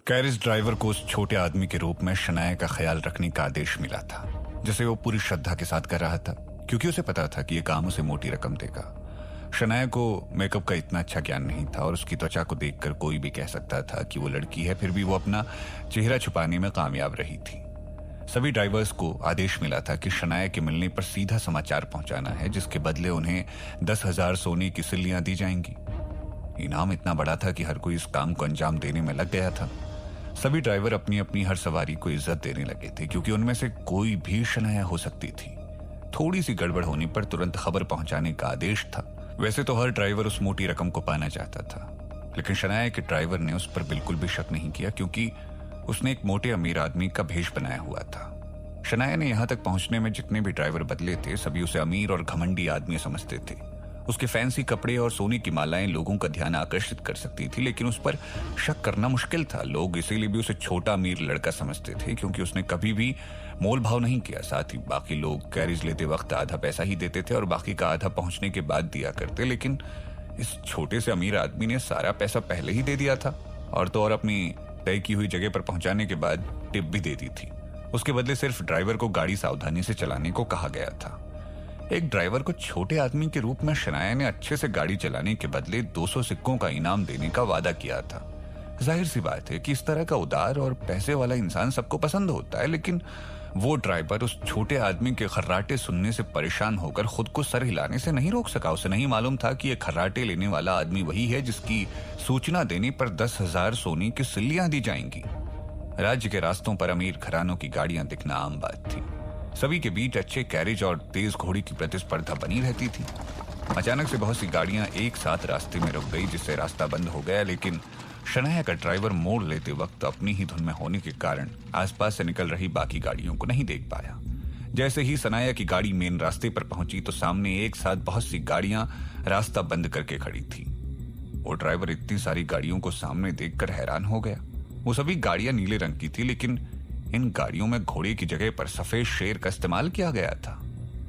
कैरिस driver को उस छोटे आदमी के रूप में शनाया का ख्याल रखने का आदेश मिला था, जिसे वो पूरी श्रद्धा के साथ कर रहा था, क्योंकि उसे पता था कि यह काम उसे मोटी रकम देगा। शनाया को मेकअप का इतना अच्छा ज्ञान नहीं था और उसकी त्वचा को देखकर कोई भी कह सकता था कि वो लड़की है, फिर भी वो अपना चेहरा छुपाने में कामयाब रही थी। सभी ड्राइवर्स को आदेश मिला था कि शनाया के मिलने पर सीधा समाचार पहुंचाना है, जिसके बदले उन्हें 10,000 सोने की सिल्लियां दी जाएंगी। इनाम इतना बड़ा था कि हर कोई इस काम को अंजाम देने में लग गया था। सभी ड्राइवर अपनी अपनी हर सवारी को इज्जत देने लगे थे, क्योंकि उनमें से कोई भी शनाया हो सकती थी। थोड़ी सी गड़बड़ होने पर तुरंत खबर पहुंचाने का आदेश था। वैसे तो हर ड्राइवर उस मोटी रकम को पाना चाहता था, लेकिन शनाया के ड्राइवर ने उस पर बिल्कुल भी शक नहीं किया, क्योंकि उसने एक मोटे अमीर आदमी का भेष बनाया हुआ था। शनाया ने यहां तक पहुंचने में जितने भी ड्राइवर बदले थे, सभी उसे अमीर और घमंडी आदमी समझते थे। उसके फैंसी कपड़े और सोने की मालाएं लोगों का ध्यान आकर्षित कर सकती थी, लेकिन उस पर शक करना मुश्किल था। लोग इसीलिए भी उसे छोटा अमीर लड़का समझते थे, क्योंकि उसने कभी भी मोल भाव नहीं किया। साथ ही बाकी लोग कैरिज लेते वक्त आधा पैसा ही देते थे और बाकी का आधा पहुंचने के बाद दिया करते, लेकिन इस छोटे से अमीर आदमी ने सारा पैसा पहले ही दे दिया था, और तो और अपनी तय की हुई जगह पर पहुंचाने के बाद टिप भी दे दी थी। उसके बदले सिर्फ ड्राइवर को गाड़ी सावधानी से चलाने को कहा गया था। एक ड्राइवर को छोटे आदमी के रूप में शनाया ने अच्छे से गाड़ी चलाने के बदले 200 सिक्कों का इनाम देने का वादा किया था। जाहिर सी बात है कि इस तरह का उदार और पैसे वाला इंसान सबको पसंद होता है, लेकिन वो ड्राइवर उस छोटे आदमी के खर्राटे सुनने से परेशान होकर खुद को सर हिलाने से नहीं रोक सका। उसे नहीं मालूम था कि ये खर्राटे लेने वाला आदमी वही है जिसकी सूचना देने पर 10,000 सोने की सिल्लियां दी जाएंगी। राज्य के रास्तों पर अमीर घरानों की गाड़ियां दिखना आम बात थी। सभी के बीच अच्छे कैरेज और तेज घोड़ी की प्रतिस्पर्धा बनी रहती थी। अचानक से बहुत सी गाड़ियां एक साथ रास्ते में रुक गई, जिससे रास्ता बंद हो गया, लेकिन शनाया का ड्राइवर मोड़ लेते वक्त अपनी ही धुन में होने के कारण आसपास से निकल रही बाकी गाड़ियों को नहीं देख पाया। जैसे ही शनाया की गाड़ी मेन रास्ते पर पहुंची तो सामने एक साथ बहुत सी गाड़ियां रास्ता बंद करके खड़ी थी। वो ड्राइवर इतनी सारी गाड़ियों को सामने देखकर हैरान हो गया। वो सभी गाड़ियां नीले रंग की थी, लेकिन इन गाड़ियों में घोड़े की जगह पर सफेद शेर का इस्तेमाल किया गया था।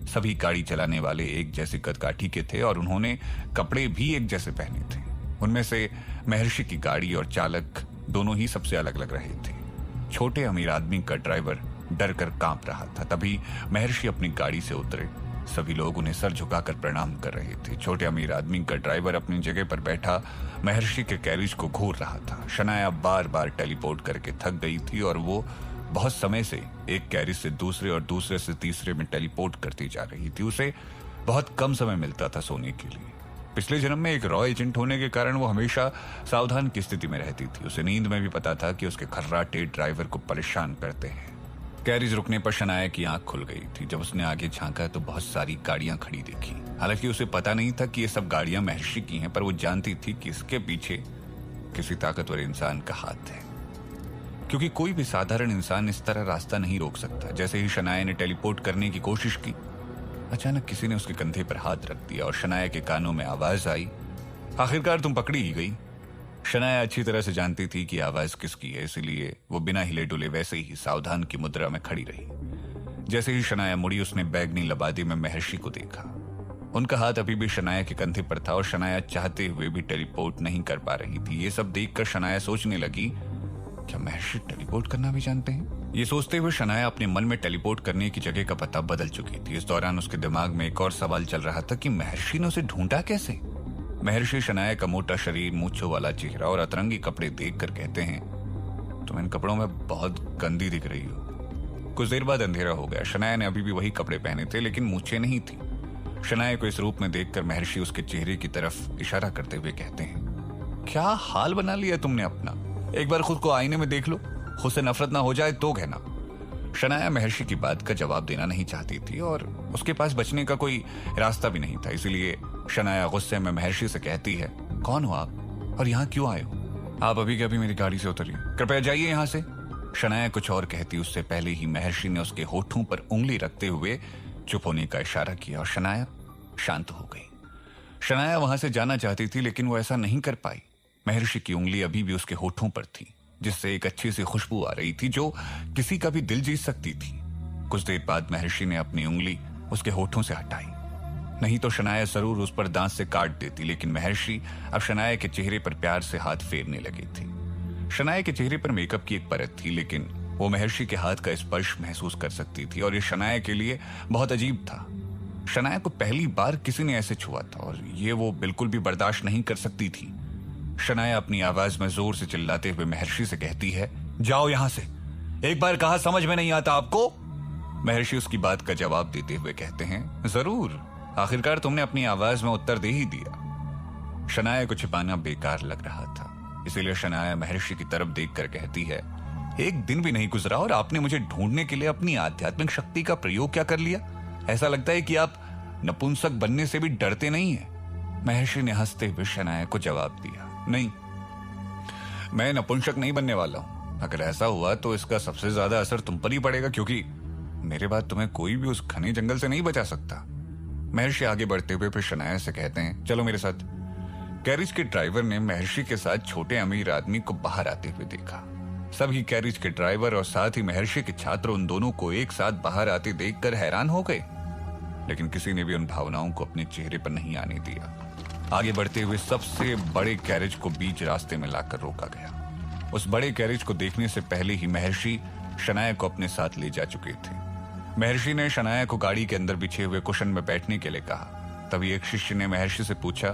सभी गाड़ी चलाने वाले एक जैसे कदकाठी के थे और उन्होंने कपड़े भी एक जैसे पहने थे। उनमें से महर्षि की गाड़ी और चालक दोनों ही सबसे अलग लग रहे थे। छोटे अमीर आदमी का ड्राइवर डर कर कांप रहा था। तभी महर्षि अपनी गाड़ी से उतरे। सभी लोग उन्हें सर झुकाकर प्रणाम कर रहे थे। छोटे अमीर आदमी का ड्राइवर अपनी जगह पर बैठा महर्षि के कैरिज को घूर रहा था। शनाया बार बार टेलीपोर्ट करके थक गई थी और वो बहुत समय से एक कैरिज से दूसरे और दूसरे से तीसरे में टेलीपोर्ट करती जा रही थी। उसे बहुत कम समय मिलता था सोने के लिए। पिछले जन्म में एक रॉ एजेंट होने के कारण वो हमेशा सावधान की स्थिति में रहती थी। उसे नींद में भी पता था कि उसके खर्राटे ड्राइवर को परेशान करते हैं। कैरिज रुकने पर शनाया की आंख खुल गई थी। जब उसने आगे झांका तो बहुत सारी गाड़ियां खड़ी देखी। हालांकि उसे पता नहीं था कि ये सब गाड़ियां महर्षि की हैं, पर वो जानती थी कि इसके पीछे किसी ताकतवर इंसान का हाथ है, क्योंकि कोई भी साधारण इंसान इस तरह रास्ता नहीं रोक सकता। जैसे ही शनाया ने टेलीपोर्ट करने की कोशिश की, अचानक किसी ने उसके कंधे पर हाथ रख दिया और शनाया के कानों में आवाज आई, आखिरकार तुम पकड़ी ही गई। शनाया अच्छी तरह से जानती थी कि आवाज किसकी है, इसलिए वो बिना हिले डुले वैसे ही सावधान की मुद्रा में खड़ी रही। जैसे ही शनाया मुड़ी, उसने बैगनी लबादे में महर्षि को देखा। उनका हाथ अभी भी शनाया के कंधे पर था और शनाया चाहते हुए भी टेलीपोर्ट नहीं कर पा रही थी। ये सब देखकर शनाया सोचने लगी, क्या महर्षि टेलीपोर्ट करना भी जानते हैं? ये सोचते हुए शनाया अपने मन में टेलीपोर्ट करने की जगह का पता बदल चुकी थी। इस दौरान उसके दिमाग में एक और सवाल चल रहा था कि महर्षि ने उसे ढूंढा कैसे। महर्षि शनाया का मोटा शरीर, मूंछों वाला चेहरा और अतरंगी कपड़े देखकर कहते हैं, तुम इन कपड़ों में बहुत गंदी दिख रही हो। कुछ देर बाद अंधेरा हो गया। शनाया ने अभी भी वही कपड़े पहने थे, लेकिन मूंछें नहीं थी। शनाया को इस रूप में देखकर महर्षि उसके चेहरे की तरफ इशारा करते हुए कहते हैं, क्या हाल बना लिया तुमने अपना, एक बार खुद को आईने में देख लो, खुद से नफरत ना हो जाए तो कहना। शनाया महर्षि की बात का जवाब देना नहीं चाहती थी और उसके पास बचने का कोई रास्ता भी नहीं था। इसलिए शनाया गुस्से में महर्षि से कहती है, कौन हो आप और यहाँ क्यों आए हो? आप अभी के अभी मेरी गाड़ी से उतरिए, कृपया जाइए यहाँ से। शनाया कुछ और कहती उससे पहले ही महर्षि ने उसके होठों पर उंगली रखते हुए चुप होने का इशारा किया और शनाया शांत हो गई। शनाया वहां से जाना चाहती थी, लेकिन वो ऐसा नहीं कर पाई। महर्षि की उंगली अभी भी उसके होठों पर थी, जिससे एक अच्छी सी खुशबू आ रही थी जो किसी का भी दिल जीत सकती थी। कुछ देर बाद महर्षि ने अपनी उंगली उसके होठों से हटाई, नहीं तो शनाया जरूर उस पर दांत से काट देती। लेकिन महर्षि अब शनाया के चेहरे पर प्यार से हाथ फेरने लगे थे। शनाया के चेहरे पर मेकअप की एक परत थी, लेकिन वो महर्षि के हाथ का स्पर्श महसूस कर सकती थी और ये शनाया के लिए बहुत अजीब था। शनाया को पहली बार किसी ने ऐसे छुआ था और ये वो बिल्कुल भी बर्दाश्त नहीं कर सकती थी। शनाया अपनी आवाज में जोर से चिल्लाते हुए महर्षि से कहती है, जाओ यहां से, एक बार कहा समझ में नहीं आता आपको? महर्षि उसकी बात का जवाब देते हुए कहते हैं, जरूर, आखिरकार तुमने अपनी आवाज में उत्तर दे ही दिया। शनाया को छिपाना बेकार लग रहा था, इसीलिए शनाया महर्षि की तरफ देखकर कहती है, एक दिन भी नहीं गुजरा और आपने मुझे ढूंढने के लिए अपनी आध्यात्मिक शक्ति का प्रयोग क्या कर लिया? ऐसा लगता है कि आप नपुंसक बनने से भी डरते नहीं हैं। महर्षि ने हंसते हुए शनाया को जवाब दिया, नहीं, मैं नपुंसक नहीं बनने वाला हूं। अगर ऐसा हुआ तो इसका सबसे ज्यादा असर तुम पर ही पड़ेगा, क्योंकि मेरे बाद तुम्हें कोई भी उस घने जंगल से नहीं बचा सकता। महर्षि आगे बढ़ते हुए फिर शनाया से कहते हैं, चलो मेरे साथ। कैरिज के ड्राइवर ने महर्षि के साथ छोटे अमीर आदमी को बाहर आते हुए देखा। सभी कैरिज के ड्राइवर और साथ ही महर्षि के छात्र उन दोनों को एक साथ बाहर आते देखकर हैरान हो गए, लेकिन किसी ने भी उन भावनाओं को अपने चेहरे पर नहीं आने दिया। आगे बढ़ते हुए सबसे बड़े कैरिज को बीच रास्ते में लाकर रोका गया। उस बड़े कैरिज को देखने से पहले ही महर्षि शनाया को अपने साथ ले जा चुके थे। महर्षि ने शनाया को गाड़ी के अंदर बिछे हुए कुशन में बैठने के लिए कहा। तभी एक शिष्य ने महर्षि से पूछा,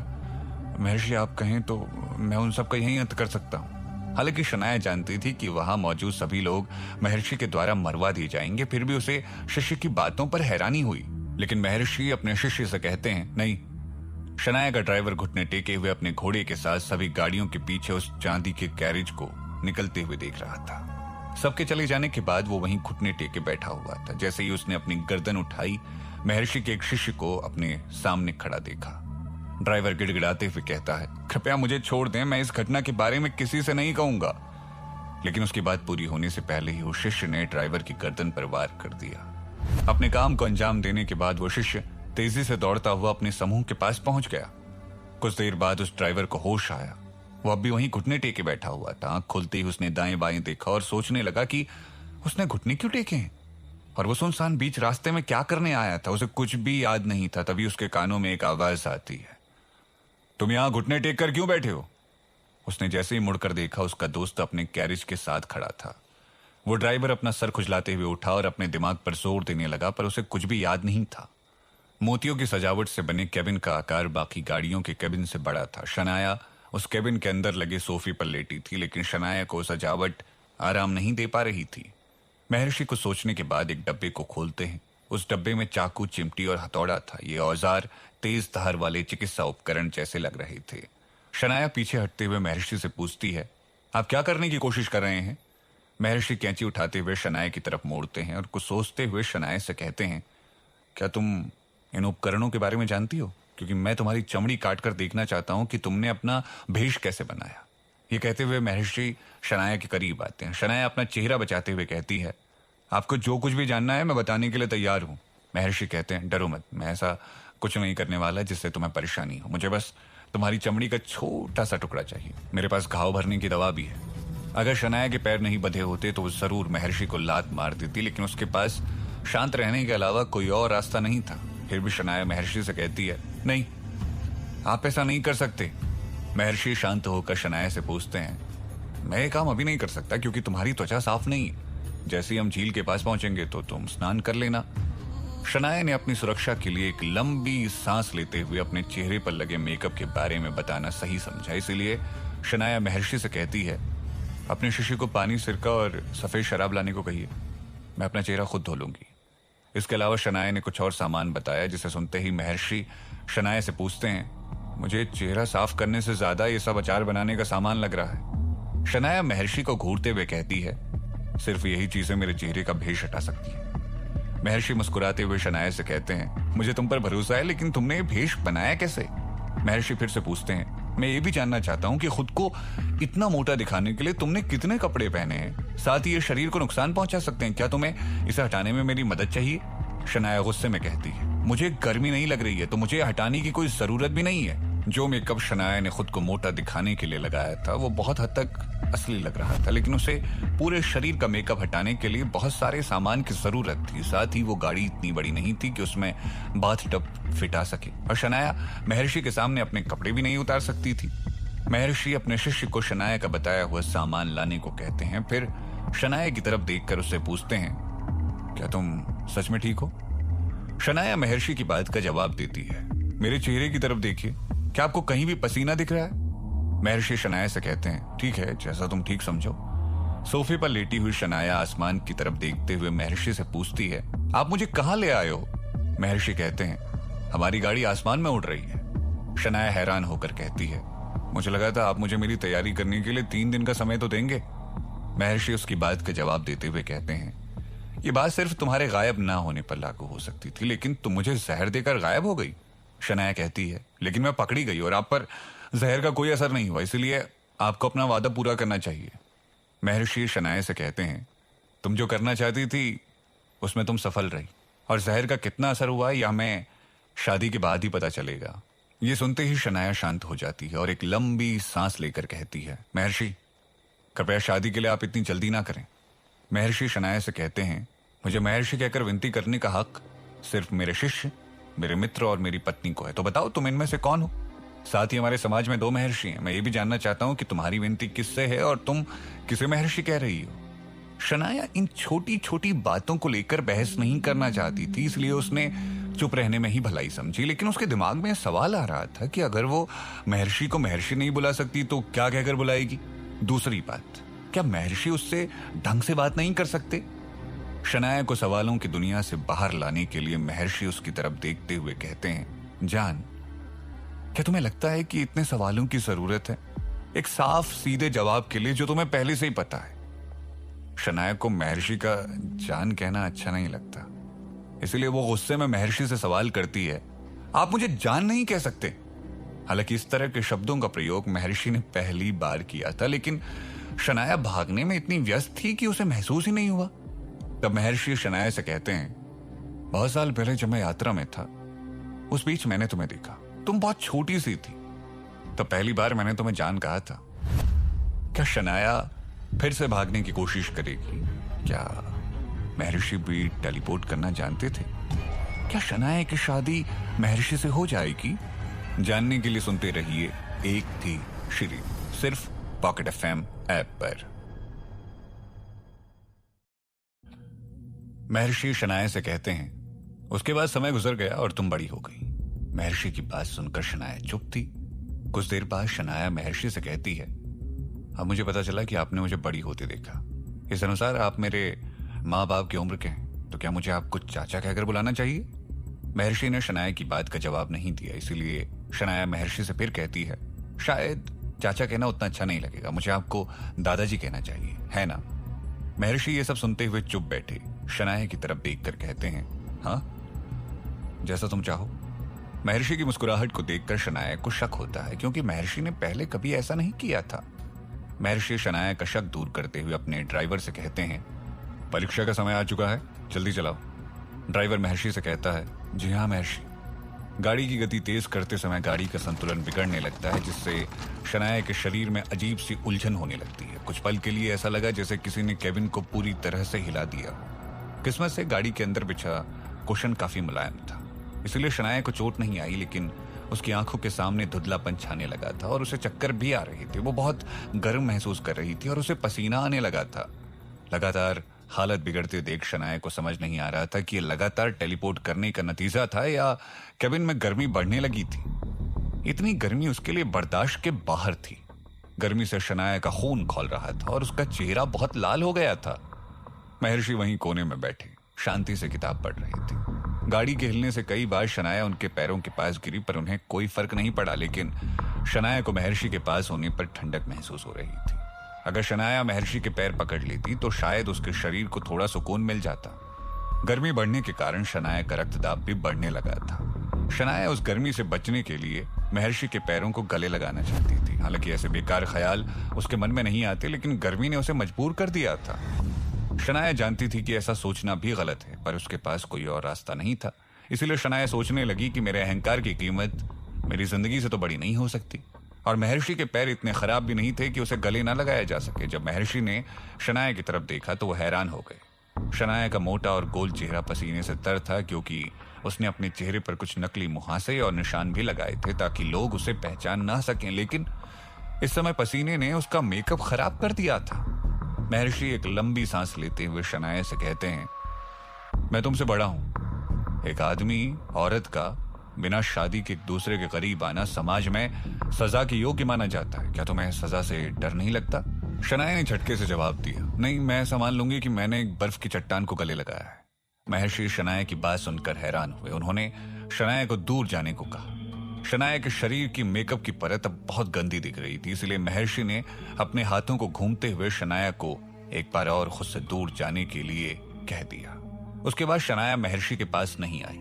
महर्षि आप कहें तो मैं उन सबका यही अंत कर सकता हूं। हालांकि शनाया जानती थी कि वहां मौजूद सभी लोग महर्षि के द्वारा मरवा दिए जाएंगे, फिर भी उसे शिष्य की बातों पर हैरानी हुई। लेकिन महर्षि अपने शिष्य से कहते हैं, नहीं। शनाया का ड्राइवर घुटने टेके हुए अपने घोड़े के साथ सभी गाड़ियों के पीछे उस चांदी के कैरिज को निकलते हुए देख रहा था। सबके चले जाने के बाद वो वहीं घुटने टेके बैठा हुआ था। जैसे ही उसने अपनी गर्दन उठाई, महर्षि के एक शिष्य को अपने सामने खड़ा देखा। ड्राइवर गिड़गिड़ाते हुए कहता है, कृपया मुझे छोड़ दें, मैं इस घटना के बारे में किसी से नहीं कहूंगा। लेकिन उसकी बात पूरी होने से पहले ही उस शिष्य ने ड्राइवर की गर्दन पर वार कर दिया। अपने काम को अंजाम देने के बाद वो शिष्य तेजी से दौड़ता हुआ अपने समूह के पास पहुंच गया। कुछ देर बाद उस ड्राइवर को होश आया। वो अब भी वहीं घुटने टेके बैठा हुआ था। आंख खुलते ही उसने दाएं बाएं देखा और सोचने लगा कि उसने घुटने क्यों टेके हैं और वो सुनसान बीच रास्ते में क्या करने आया था। उसे कुछ भी याद नहीं था। तभी उसके कानों में एक आवाज आती है, तुम यहां घुटने टेक कर क्यों बैठे हो? उसने जैसे ही मुड़कर देखा, उसका दोस्त अपने कैरिज के साथ खड़ा था। वो ड्राइवर अपना सर खुजलाते हुए उठा और अपने दिमाग पर जोर देने लगा, पर उसे कुछ भी याद नहीं था। मोतियों की सजावट से बने केबिन का आकार बाकी गाड़ियों के केबिन से बड़ा था। शनाया उस केबिन के अंदर लगे सोफे पर लेटी थी, लेकिन शनाया को सजावट आराम नहीं दे पा रही थी। महर्षि को सोचने के बाद एक डब्बे को खोलते हैं। उस डब्बे में चाकू, चिमटी और हथौड़ा था। ये औजार तेज धार वाले चिकित्सा उपकरण जैसे लग रहे थे। शनाया पीछे हटते हुए महर्षि से पूछती है, आप क्या करने की कोशिश कर रहे हैं? महर्षि कैंची उठाते हुए शनाया की तरफ मोड़ते हैं और कुछ सोचते हुए शनाया से कहते हैं, क्या तुम इन उपकरणों के बारे में जानती हो? क्योंकि मैं तुम्हारी चमड़ी काटकर देखना चाहता हूं कि तुमने अपना भेष कैसे बनाया। ये कहते हुए महर्षि शनाया के करीब आते हैं। शनाया अपना चेहरा बचाते हुए कहती है, आपको जो कुछ भी जानना है मैं बताने के लिए तैयार हूं। महर्षि कहते हैं, डरो मत, मैं ऐसा कुछ नहीं करने वाला जिससे तुम्हें परेशानी हो। मुझे बस तुम्हारी चमड़ी का छोटा सा टुकड़ा चाहिए। मेरे पास घाव भरने की दवा भी है। अगर शनाया के पैर नहीं बंधे होते तो वो जरूर महर्षि को लात मार देती, लेकिन उसके पास शांत रहने के अलावा कोई और रास्ता नहीं था। फिर भी शनाया महर्षि से कहती है, नहीं, आप ऐसा नहीं कर सकते। महर्षि शांत होकर शनाया से पूछते हैं, मैं ये काम अभी नहीं कर सकता क्योंकि तुम्हारी त्वचा साफ नहीं है। जैसे ही हम झील के पास पहुंचेंगे तो तुम स्नान कर लेना। शनाया ने अपनी सुरक्षा के लिए एक लंबी सांस लेते हुए अपने चेहरे पर लगे मेकअप के बारे में बताना सही समझा। इसीलिए शनाया महर्षि से कहती है, अपने शिष्य को पानी, सिरका और सफेद शराब लाने को कहिए, मैं अपना चेहरा खुद धो लूंगी। इसके अलावा शनाया ने कुछ और सामान बताया, जिसे सुनते ही महर्षि शनाया से पूछते हैं, मुझे चेहरा साफ करने से ज्यादा ये सब अचार बनाने का सामान लग रहा है। शनाया महर्षि को घूरते हुए कहती है, सिर्फ यही चीजें मेरे चेहरे का भेष हटा सकती है। महर्षि मुस्कुराते हुए शनाया से कहते हैं, मुझे तुम पर भरोसा है, लेकिन तुमने ये भेष बनाया कैसे? महर्षि फिर से पूछते हैं, मैं ये भी जानना चाहता हूं कि खुद को इतना मोटा दिखाने के लिए तुमने कितने कपड़े पहने हैं? साथ ही ये शरीर को नुकसान पहुंचा सकते हैं। क्या तुम्हें इसे हटाने में मेरी मदद चाहिए? शनाया गुस्से में कहती है, मुझे गर्मी नहीं लग रही है तो मुझे हटाने की कोई जरूरत भी नहीं है। जो मेकअप शनाया ने खुद को मोटा दिखाने के लिए लगाया था वो बहुत हद तक असली लग रहा था, लेकिन उसे पूरे शरीर का मेकअप हटाने के लिए बहुत सारे सामान की जरूरत थी। साथ ही वो गाड़ी इतनी बड़ी नहीं थी कि उसमें बाथ टब फिट आ सके, और शनाया महर्षि के सामने अपने कपड़े भी नहीं उतार सकती थी। महर्षि अपने शिष्य को शनाया का बताया हुआ सामान लाने को कहते हैं। फिर शनाया की तरफ देखकर उससे पूछते हैं, क्या तुम सच में ठीक हो? शनाया महर्षि की बात का जवाब देती है, मेरे चेहरे की तरफ देखिए, क्या आपको कहीं भी पसीना दिख रहा है? महर्षि शनाया से कहते हैं, ठीक है, जैसा तुम ठीक समझो। सोफे पर लेटी हुई शनाया आसमान की तरफ देखते हुए महर्षि से पूछती है, आप मुझे कहां ले आए हो? महर्षि कहते हैं, हमारी गाड़ी आसमान में उड़ रही है। शनाया हैरान होकर कहती है, मुझे लगा था आप मुझे मेरी तैयारी करने के लिए 3 दिन का समय तो देंगे। महर्षि उसकी बात का जवाब देते हुए कहते हैं, ये बात सिर्फ तुम्हारे गायब ना होने पर लागू हो सकती थी, लेकिन तुम मुझे जहर देकर गायब हो गई। शनाया कहती है, लेकिन मैं पकड़ी गई और आप पर जहर का कोई असर नहीं हुआ, इसलिए आपको अपना वादा पूरा करना चाहिए। महर्षि शनाया से कहते हैं, तुम जो करना चाहती थी उसमें तुम सफल रही, और जहर का कितना असर हुआ यह हमें शादी के बाद ही पता चलेगा। ये सुनते ही शनाया शांत हो जाती है और एक लंबी सांस लेकर कहती है, महर्षि कृपया शादी के लिए आप इतनी जल्दी ना करें। महर्षि शनाया से कहते हैं, मुझे महर्षि कहकर विनती करने का हक सिर्फ मेरे शिष्य, मेरे मित्र और मेरी पत्नी को है, तो बताओ तुम इनमें से कौन हो? साथ ही हमारे समाज में 2 महर्षि हैं, मैं ये भी जानना चाहता हूं कि तुम्हारी विनती किससे है और तुम किसे महर्षि कह रही हो? शनाया इन छोटी छोटी बातों को लेकर बहस नहीं करना चाहती थी, इसलिए उसने चुप रहने में ही भलाई समझी, लेकिन उसके दिमाग में सवाल आ रहा था कि अगर वो महर्षि को महर्षि नहीं बुला सकती तो क्या कहकर बुलाएगी? दूसरी बात, क्या महर्षि उससे ढंग से बात नहीं कर सकते? शनाया को सवालों की दुनिया से बाहर लाने के लिए महर्षि उसकी तरफ देखते हुए कहते हैं, जान, क्या तुम्हें लगता है कि इतने सवालों की जरूरत है एक साफ सीधे जवाब के लिए जो तुम्हें पहले से ही पता है? शनाया को महर्षि का जान कहना अच्छा नहीं लगता, इसलिए वो गुस्से में महर्षि से सवाल करती है, आप मुझे जान नहीं कह सकते? हालांकि इस तरह के शब्दों का प्रयोग महर्षि ने पहली बार किया था, लेकिन शनाया भागने में इतनी व्यस्त थी कि उसे महसूस ही नहीं हुआ। तब महर्षि शनाया से कहते हैं, बहुत साल पहले जब मैं यात्रा में था, उस बीच मैंने तुम्हें देखा, तुम बहुत छोटी सी थी, तब पहली बार मैंने तुम्हें जान कहा था। क्या शनाया फिर से भागने की कोशिश करेगी? क्या महर्षि भी टेलीपोर्ट करना जानते थे? क्या शनाया की शादी महर्षि से हो जाएगी? जानने के लिए सुनते रहिए एक थी श्री, सिर्फ पॉकेट एफएम ऐप पर। महर्षि शनाया से कहते हैं, उसके बाद समय गुजर गया और तुम बड़ी हो गई। महर्षि की बात सुनकर शनाया चुप थी। कुछ देर बाद शनाया महर्षि से कहती है, अब मुझे पता चला कि आपने मुझे बड़ी होते देखा। इस अनुसार आप मेरे माँ बाप की उम्र के हैं, तो क्या मुझे आपको चाचा कहकर बुलाना चाहिए? महर्षि ने शनाया की बात का जवाब नहीं दिया, इसीलिए शनाया महर्षि से फिर कहती है, शायद चाचा कहना उतना अच्छा नहीं लगेगा, मुझे आपको दादाजी कहना चाहिए, है ना? महर्षि ये सब सुनते हुए चुप बैठे शनाया की तरफ देखकर कहते हैं, हाँ, जैसा तुम चाहो। महर्षि की मुस्कुराहट को देखकर शनाया को शक होता है, क्योंकि महर्षि ने पहले कभी ऐसा नहीं किया था। महर्षि शनाया का शक दूर करते हुए अपने ड्राइवर से कहते हैं, परीक्षा का समय आ चुका है, जल्दी चलाओ। ड्राइवर महर्षि से कहता है, जी हाँ महर्षि। गाड़ी की गति तेज करते समय गाड़ी का संतुलन बिगड़ने लगता है, जिससे शनाया के शरीर में अजीब सी उलझन होने लगती है। कुछ पल के लिए ऐसा लगा जैसे किसी ने केबिन को पूरी तरह से हिला दिया हो। किस्मत से गाड़ी के अंदर बिछा कुशन काफी मुलायम था, इसलिए शनाया को चोट नहीं आई, लेकिन उसकी आंखों के सामने धुंधलापन छाने लगा था और उसे चक्कर भी आ रहे थे। वो बहुत गर्म महसूस कर रही थी और उसे पसीना आने लगा था। लगातार हालत बिगड़ते देख शनाया को समझ नहीं आ रहा था कि ये लगातार टेलीपोर्ट करने का नतीजा था या केबिन में गर्मी बढ़ने लगी थी। इतनी गर्मी उसके लिए बर्दाश्त के बाहर थी। गर्मी से शनाया का खून खौल रहा था और उसका चेहरा बहुत लाल हो गया था। महर्षि वहीं कोने में बैठे शांति से किताब पढ़ रहे थे। गाड़ी के हिलने से कई बार शनाया उनके पैरों के पास गिरी, पर उन्हें कोई फर्क नहीं पड़ा, लेकिन शनाया को महर्षि के पास होने पर ठंडक महसूस हो रही थी। अगर शनाया महर्षि के पैर पकड़ लेती तो शायद उसके शरीर को थोड़ा सुकून मिल जाता। गर्मी बढ़ने के कारण शनाया का रक्तदाब भी बढ़ने लगा था। शनाया उस गर्मी से बचने के लिए महर्षि के पैरों को गले लगाना चाहती थी। हालांकि ऐसे बेकार ख्याल उसके मन में नहीं आते, लेकिन गर्मी ने उसे मजबूर कर दिया था। शनाया जानती थी कि ऐसा सोचना भी गलत है, पर उसके पास कोई और रास्ता नहीं था। इसीलिए शनाया सोचने लगी कि मेरे अहंकार की कीमत मेरी जिंदगी से तो बड़ी नहीं हो सकती, और महर्षि के पैर इतने खराब भी नहीं थे कि उसे गले ना लगाया जा सके। जब महर्षि ने शनाया की तरफ देखा तो वो हैरान हो गए। शनाया का मोटा और गोल चेहरा पसीने से तर था, क्योंकि उसने अपने चेहरे पर कुछ नकली मुहासे और निशान भी लगाए थे ताकि लोग उसे पहचान ना सकें। लेकिन इस समय पसीने ने उसका मेकअप खराब कर दिया था। महर्षि एक लंबी सांस लेते हुए शनाया से कहते हैं, मैं तुमसे बड़ा हूं। एक आदमी औरत का बिना शादी के एक दूसरे के करीब आना समाज में सजा के योग्य माना जाता है। क्या तुम्हें सजा से डर नहीं लगता? शनाया ने झटके से जवाब दिया, नहीं, मैं संभाल लूंगी कि मैंने एक बर्फ की चट्टान को गले लगाया है। महर्षि शनाया की बात सुनकर हैरान हुए। उन्होंने शनाया को दूर जाने को कहा। शनाया के शरीर की मेकअप की परत अब बहुत गंदी दिख रही थी, इसलिए महर्षि ने अपने हाथों को घूमते हुए शनाया को एक बार और खुद से दूर जाने के लिए कह दिया। उसके बाद शनाया महर्षि के पास नहीं आई।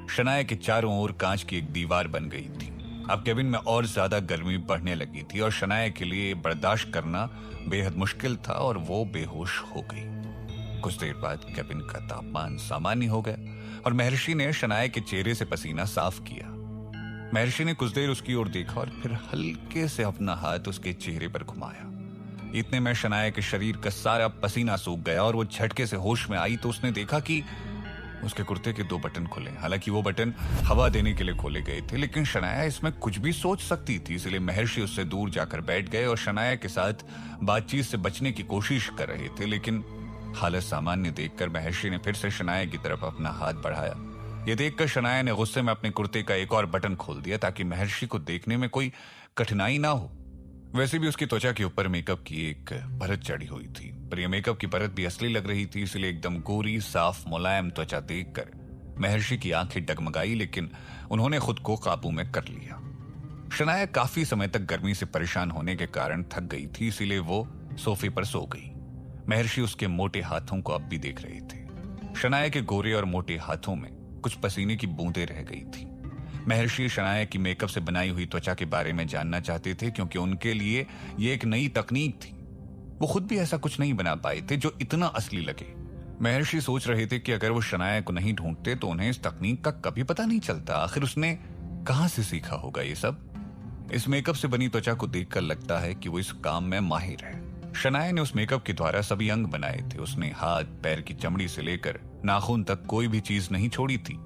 शनाया के चारों ओर कांच की एक दीवार बन गई थी। अब केबिन में और ज्यादा गर्मी बढ़ने लगी थी और शनाया के लिए बर्दाश्त करना बेहद मुश्किल था और वो बेहोश हो गई। कुछ देर बाद केबिन का तापमान सामान्य हो गया और महर्षि ने शनाया के चेहरे से पसीना साफ किया। महर्षि ने कुछ देर उसकी ओर देखा और फिर हल्के से अपना हाथ उसके चेहरे पर घुमाया। इतने में शनाया के शरीर का सारा पसीना सूख गया और वो झटके से होश में आई तो उसने देखा कि उसके कुर्ते के 2 बटन खुले। हालांकि वो बटन हवा देने के लिए खोले गए थे, लेकिन शनाया इसमें कुछ भी सोच सकती थी, इसलिए महर्षि उससे दूर जाकर बैठ गए और शनाया के साथ बातचीत से बचने की कोशिश कर रहे थे। लेकिन हालत सामान्य देखकर महर्षि ने फिर से शनाया की तरफ अपना हाथ बढ़ाया। ये देखकर शनाया ने गुस्से में अपने कुर्ते का एक और बटन खोल दिया ताकि महर्षि को देखने में कोई कठिनाई ना हो। वैसे भी उसकी त्वचा के ऊपर मेकअप की एक परत चढ़ी हुई थी, पर यह मेकअप की परत भी असली लग रही थी, इसलिए एकदम गोरी, साफ, मुलायम त्वचा देखकर महर्षि की आंखें डगमगाई, लेकिन उन्होंने खुद को काबू में कर लिया। शनाया काफी समय तक गर्मी से परेशान होने के कारण थक गई थी, इसीलिए वो सोफे पर सो गई। महर्षि उसके मोटे हाथों को अब भी देख रहे थे। शनाया के गोरे और मोटे हाथों में कुछ पसीने की बूंदें रह गई थी। महर्षि शनाया की मेकअप से बनाई हुई त्वचा के बारे में जानना चाहते थे, क्योंकि उनके लिए ये एक नई तकनीक थी। वो खुद भी ऐसा कुछ नहीं बना पाए थे जो इतना असली लगे। महर्षि सोच रहे थे कि अगर वो शनाया को नहीं ढूंढते तो उन्हें इस तकनीक का कभी पता नहीं चलता। आखिर उसने कहां से सीखा होगा ये सब? इस मेकअप से बनी त्वचा को देखकर लगता है कि वो इस काम में माहिर है। शनाया ने उस मेकअप के द्वारा सभी अंग बनाए थे। उसने हाथ, पैर की चमड़ी से लेकर नाखून तक कोई भी चीज नहीं छोड़ी थी।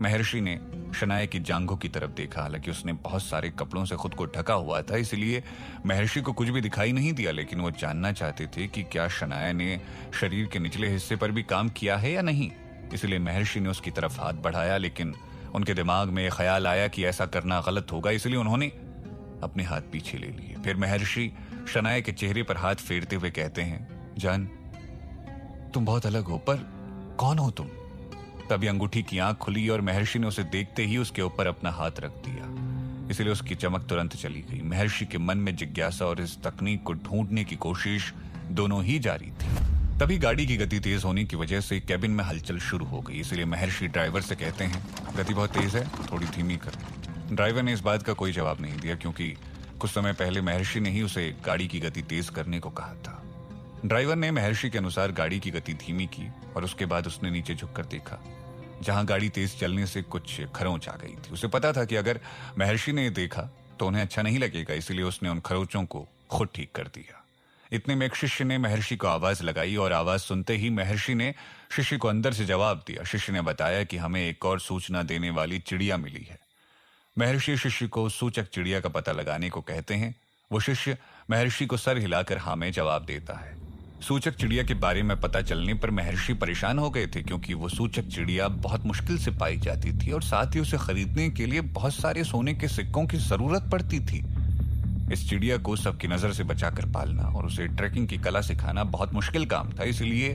महर्षि ने शनाया की जांघों की तरफ देखा। हालांकि उसने बहुत सारे कपड़ों से खुद को ढका हुआ था, इसलिए महर्षि को कुछ भी दिखाई नहीं दिया, लेकिन वो जानना चाहते थे कि क्या शनाया ने शरीर के निचले हिस्से पर भी काम किया है या नहीं। इसलिए महर्षि ने उसकी तरफ हाथ बढ़ाया, लेकिन उनके दिमाग में ख्याल आया कि ऐसा करना गलत होगा, इसलिए उन्होंने अपने हाथ पीछे ले लिए। फिर महर्षि शनाया के चेहरे पर हाथ फेरते हुए कहते हैं, जान, तुम बहुत अलग हो, पर कौन हो तुम? तभी अंगूठी की आंख खुली और महर्षि ने उसे देखते ही उसके ऊपर अपना हाथ रख दिया, इसलिए उसकी चमक तुरंत चली गई। महर्षि के मन में जिज्ञासा और इस तकनीक को ढूंढने की कोशिश दोनों ही जारी थी। तभी गाड़ी की गति तेज होने की वजह से केबिन में हलचल शुरू हो गई, इसलिए महर्षि ड्राइवर से कहते हैं, गति बहुत तेज है, थोड़ी धीमी कर। ड्राइवर ने इस बात का कोई जवाब नहीं दिया, क्योंकि कुछ समय पहले महर्षि ने ही उसे गाड़ी की गति तेज करने को कहा था। ड्राइवर ने महर्षि के अनुसार गाड़ी की गति धीमी की और उसके बाद उसने नीचे झुककर देखा, जहां गाड़ी तेज चलने से कुछ खरोंच आ गई थी। उसे पता था कि अगर महर्षि ने देखा तो उन्हें अच्छा नहीं लगेगा, इसलिए उसने उन खरोंचों को खुद ठीक कर दिया। इतने में एक शिष्य ने महर्षि को आवाज लगाई और आवाज सुनते ही महर्षि ने शिष्य को अंदर से जवाब दिया। शिष्य ने बताया कि हमें एक और सूचना देने वाली चिड़िया मिली है। महर्षि शिष्य को सूचक चिड़िया का पता लगाने को कहते हैं। वो शिष्य महर्षि को सर हिलाकर हाँ में जवाब देता है। सूचक चिड़िया के बारे में पता चलने पर महर्षि परेशान हो गए थे, क्योंकि वो सूचक चिड़िया बहुत मुश्किल से पाई जाती थी और साथ ही उसे खरीदने के लिए बहुत सारे सोने के सिक्कों की जरूरत पड़ती थी। इस चिड़िया को सबकी नजर से बचाकर पालना और उसे ट्रैकिंग की कला सिखाना बहुत मुश्किल काम था, इसलिए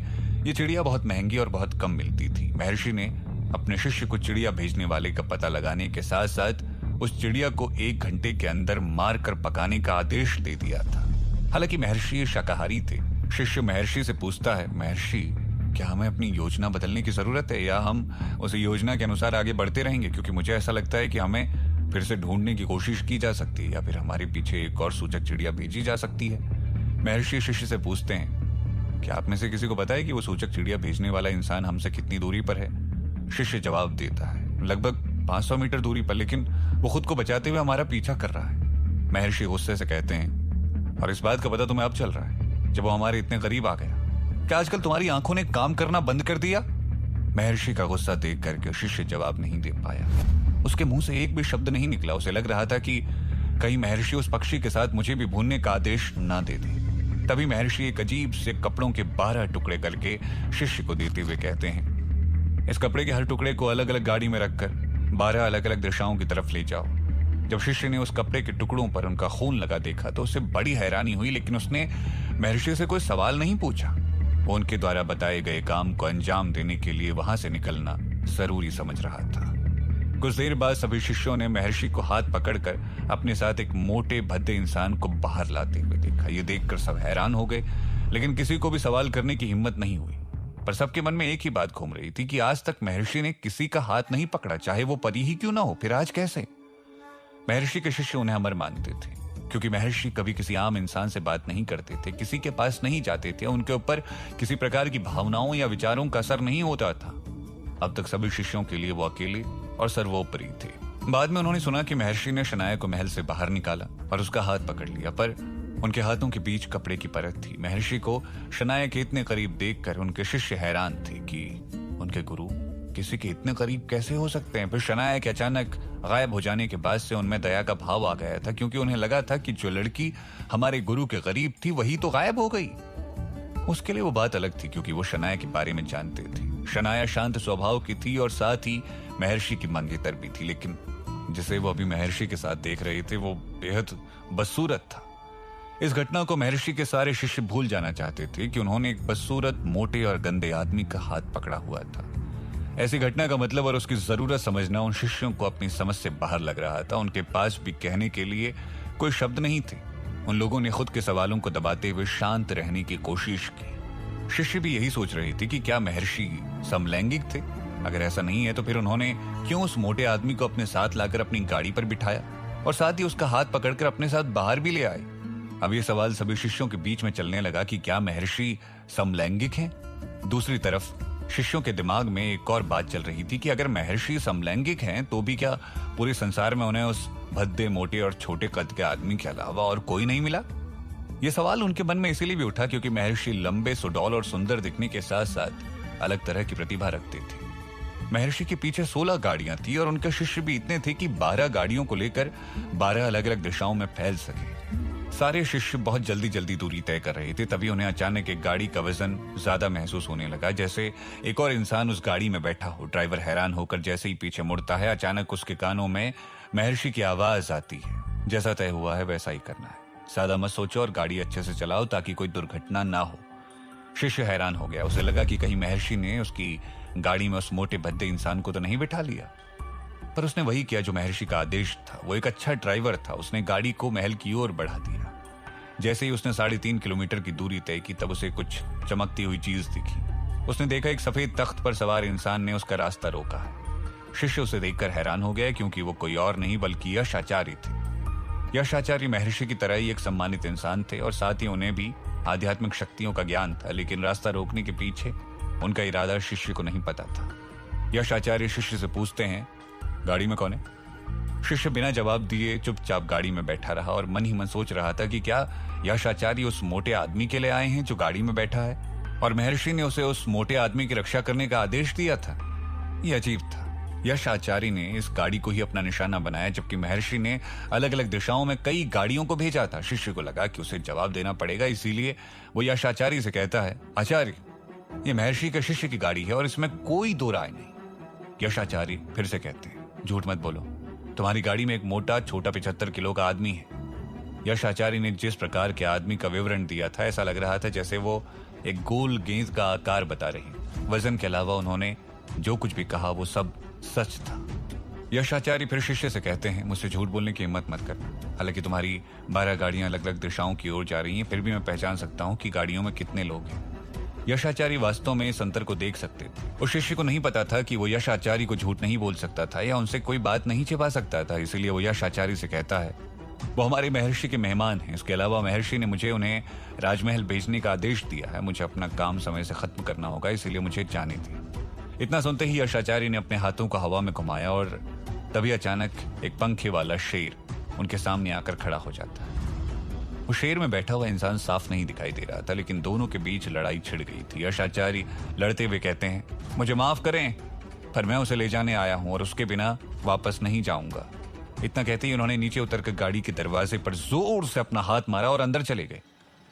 ये चिड़िया बहुत महंगी और बहुत कम मिलती थी। महर्षि ने अपने शिष्य को चिड़िया भेजने वाले का पता लगाने के साथ साथ उस चिड़िया को 1 घंटे के अंदर मार कर पकाने का आदेश दे दिया था। हालांकि महर्षि शाकाहारी थे। शिष्य महर्षि से पूछता है, महर्षि, क्या हमें अपनी योजना बदलने की जरूरत है या हम उस योजना के अनुसार आगे बढ़ते रहेंगे? क्योंकि मुझे ऐसा लगता है कि हमें फिर से ढूंढने की कोशिश की जा सकती है या फिर हमारे पीछे एक और सूचक चिड़िया भेजी जा सकती है। महर्षि शिष्य से पूछते हैं, क्या आप में से किसी को पता है कि वो सूचक चिड़िया भेजने वाला इंसान हमसे कितनी दूरी पर है? शिष्य जवाब देता है, लगभग 500 मीटर दूरी पर, लेकिन वो खुद को बचाते हुए हमारा पीछा कर रहा है। महर्षि गुस्से से कहते हैं, और इस बात का पता तुम्हें अब चल रहा है जब वो हमारे इतने करीब आ गया? क्या आजकल तुम्हारी आंखों ने काम करना बंद कर दिया? महर्षि का गुस्सा देख करके शिष्य जवाब नहीं दे पाया। उसके मुंह से एक भी शब्द नहीं निकला। उसे लग रहा था कि कहीं महर्षि उस पक्षी के साथ मुझे भी भूनने का आदेश ना दे दे। तभी महर्षि एक अजीब से कपड़ों के 12 टुकड़े करके शिष्य को देते हुए कहते हैं, इस कपड़े के हर टुकड़े को अलग अलग गाड़ी में रखकर 12 अलग अलग दिशाओं की तरफ ले जाओ। जब शिष्य ने उस कपड़े के टुकड़ों पर उनका खून लगा देखा तो उसे बड़ी हैरानी हुई, लेकिन उसने महर्षि से कोई सवाल नहीं पूछा। वो उनके द्वारा बताए गए काम को अंजाम देने के लिए वहां से निकलना जरूरी समझ रहा था। कुछ देर बाद सभी शिष्यों ने महर्षि को हाथ पकड़कर अपने साथ एक मोटे भद्दे इंसान को बाहर लाते हुए देखा। ये देखकर सब हैरान हो गए, लेकिन किसी को भी सवाल करने की हिम्मत नहीं हुई। पर सबके मन में एक ही बात घूम रही थी कि आज तक महर्षि ने किसी का हाथ नहीं पकड़ा, चाहे वो परी ही क्यों ना हो, फिर आज कैसे? महर्षि के शिष्य उन्हें अमर मानते थे, क्योंकि महर्षि कभी किसी आम इंसान से बात नहीं करते थे, किसी के पास नहीं जाते थे, उनके ऊपर किसी प्रकार की भावनाओं या विचारों का असर नहीं होता था। अब तक सभी शिष्यों के लिए वो अकेले और सर्वोपरि थे। बाद में उन्होंने सुना कि महर्षि ने शनाया को महल से बाहर निकाला और उसका हाथ पकड़ लिया, पर उनके हाथों के बीच कपड़े की परत थी। महर्षि को शनाया के इतने करीब देखकर उनके शिष्य हैरान थे कि उनके गुरु किसी के इतने करीब कैसे हो सकते हैं। फिर शनाया के अचानक गायब हो जाने के बाद से उनमें दया का भाव आ गया था, क्योंकि उन्हें लगा था कि जो लड़की हमारे गुरु के करीब थी वही तो गायब हो गई। उसके लिए वो बात अलग थी, क्योंकि वो शनाया के बारे में जानते थे। शनाया शांत स्वभाव की थी और साथ ही महर्षि की मंगेतर भी थी, लेकिन जिसे वो अभी महर्षि के साथ देख रहे थे वो बेहद बदसूरत था। इस घटना को महर्षि के सारे शिष्य भूल जाना चाहते थे कि उन्होंने एक बदसूरत, मोटे और गंदे आदमी का हाथ पकड़ा हुआ था। ऐसी घटना का मतलब और उसकी जरूरत समझना उन शिष्यों को अपनी समझ से बाहर लग रहा था। उनके पास भी कहने के लिए कोई शब्द नहीं थे। उन लोगों ने खुद के सवालों को दबाते हुए शांत रहने की कोशिश की। शिष्य भी यही सोच रहे थे कि क्या महर्षि समलैंगिक थे? अगर ऐसा नहीं है तो फिर उन्होंने क्यों उस मोटे आदमी को अपने साथ लाकर अपनी गाड़ी पर बिठाया और साथ ही उसका हाथ पकड़कर अपने साथ बाहर भी ले आए? अब ये सवाल सभी शिष्यों के बीच में चलने लगा कि क्या महर्षि समलैंगिक हैं? दूसरी तरफ शिष्यों के दिमाग में एक और बात चल रही थी कि अगर महर्षि समलैंगिक हैं तो भी क्या पूरे संसार में उन्हें उस भद्दे, मोटे और छोटे कद के आदमी के अलावा और कोई नहीं मिला? यह सवाल उनके मन में इसीलिए भी उठा क्योंकि महर्षि लंबे, सुडौल और सुंदर दिखने के साथ साथ अलग तरह की प्रतिभा रखते थे। महर्षि के पीछे 16 गाड़ियां थी और उनके शिष्य भी इतने थे कि 12 गाड़ियों को लेकर 12 अलग अलग दिशाओं में फैल सके। सारे शिष्य बहुत जल्दी जल्दी दूरी तय कर रहे थे, तभी उन्हें अचानक एक गाड़ी का वजन ज्यादा महसूस होने लगा, जैसे एक और इंसान उस गाड़ी में बैठा हो। ड्राइवर हैरान होकर जैसे ही पीछे मुड़ता है, अचानक उसके कानों में महर्षि की आवाज आती है, जैसा तय हुआ है वैसा ही करना है, ज्यादा मत सोचो और गाड़ी अच्छे से चलाओ ताकि कोई दुर्घटना ना हो। शिष्य हैरान हो गया। उसे लगा कि कहीं महर्षि ने उसकी गाड़ी में उस मोटे भद्दे इंसान को तो नहीं बिठा लिया, पर उसने वही किया जो महर्षि का आदेश था। वो एक अच्छा ड्राइवर था। उसने गाड़ी को महल की ओर बढ़ा दिया। जैसे ही उसने 3.5 किलोमीटर की दूरी तय की तब उसे कुछ चमकती हुई चीज दिखी। उसने देखा एक सफेद तख्त पर सवार इंसान ने उसका रास्ता रोका है। शिष्य उसे देखकर हैरान हो गया क्योंकि वो कोई और नहीं बल्कि यश आचार्य थे। यश आचार्य महर्षि की तरह ही एक सम्मानित इंसान थे और साथ ही उन्हें भी आध्यात्मिक शक्तियों का ज्ञान था, लेकिन रास्ता रोकने के पीछे उनका इरादा शिष्य को नहीं पता था। यश आचार्य शिष्य से पूछते हैं, गाड़ी में कौन है? शिष्य बिना जवाब दिए चुपचाप गाड़ी में बैठा रहा और मन ही मन सोच रहा था कि क्या यश आचार्य उस मोटे आदमी के लिए आए हैं जो गाड़ी में बैठा है और महर्षि ने उसे उस मोटे आदमी की रक्षा करने का आदेश दिया था। यह अजीब था। यश आचार्य ने इस गाड़ी को ही अपना निशाना बनाया, जबकि महर्षि ने अलग अलग दिशाओं में कई गाड़ियों को भेजा था। शिष्य को लगा कि उसे जवाब देना पड़ेगा, इसीलिए वो यश आचार्य से कहता है, आचार्य, ये महर्षि के शिष्य की गाड़ी है और इसमें कोई दो राय नहीं। यश आचार्य फिर से कहते हैं, झूठ मत बोलो, तुम्हारी गाड़ी में एक मोटा छोटा 75 किलो का आदमी है। यश आचार्य ने जिस प्रकार के आदमी का विवरण दिया था, ऐसा लग रहा था जैसे वो एक गोल गेंद का आकार बता रही। वजन के अलावा उन्होंने जो कुछ भी कहा वो सब सच था। यश आचार्य फिर शिष्य से कहते हैं, मुझसे झूठ बोलने की हिम्मत मत कर। हालांकि तुम्हारी 12 गाड़ियां अलग अलग दिशाओं की ओर जा रही हैं, फिर भी मैं पहचान सकता हूं कि गाड़ियों में कितने लोग हैं। यश आचार्य वास्तव में इस अंतर को देख सकते थे। उस शिष्य को नहीं पता था कि वो यश आचार्य को झूठ नहीं बोल सकता था या उनसे कोई बात नहीं छिपा सकता था, इसलिए वो यश आचार्य से कहता है, वो हमारे महर्षि के मेहमान हैं। इसके अलावा महर्षि ने मुझे उन्हें राजमहल भेजने का आदेश दिया है। मुझे अपना काम समय से खत्म करना होगा, इसीलिए मुझे जाने दी। इतना सुनते ही यश आचार्य ने अपने हाथों को हवा में घुमाया और तभी अचानक एक पंखे वाला शेर उनके सामने आकर खड़ा हो जाता है। वो शेर में बैठा हुआ इंसान साफ नहीं दिखाई दे रहा था, लेकिन दोनों के बीच लड़ाई छिड़ गई थी। यश आचार्य लड़ते हुए कहते हैं, मुझे माफ करें, पर मैं उसे ले जाने आया हूं और उसके बिना वापस नहीं जाऊंगा। इतना कहते ही उन्होंने नीचे उतरकर गाड़ी के दरवाजे पर जोर से अपना हाथ मारा और अंदर चले गए।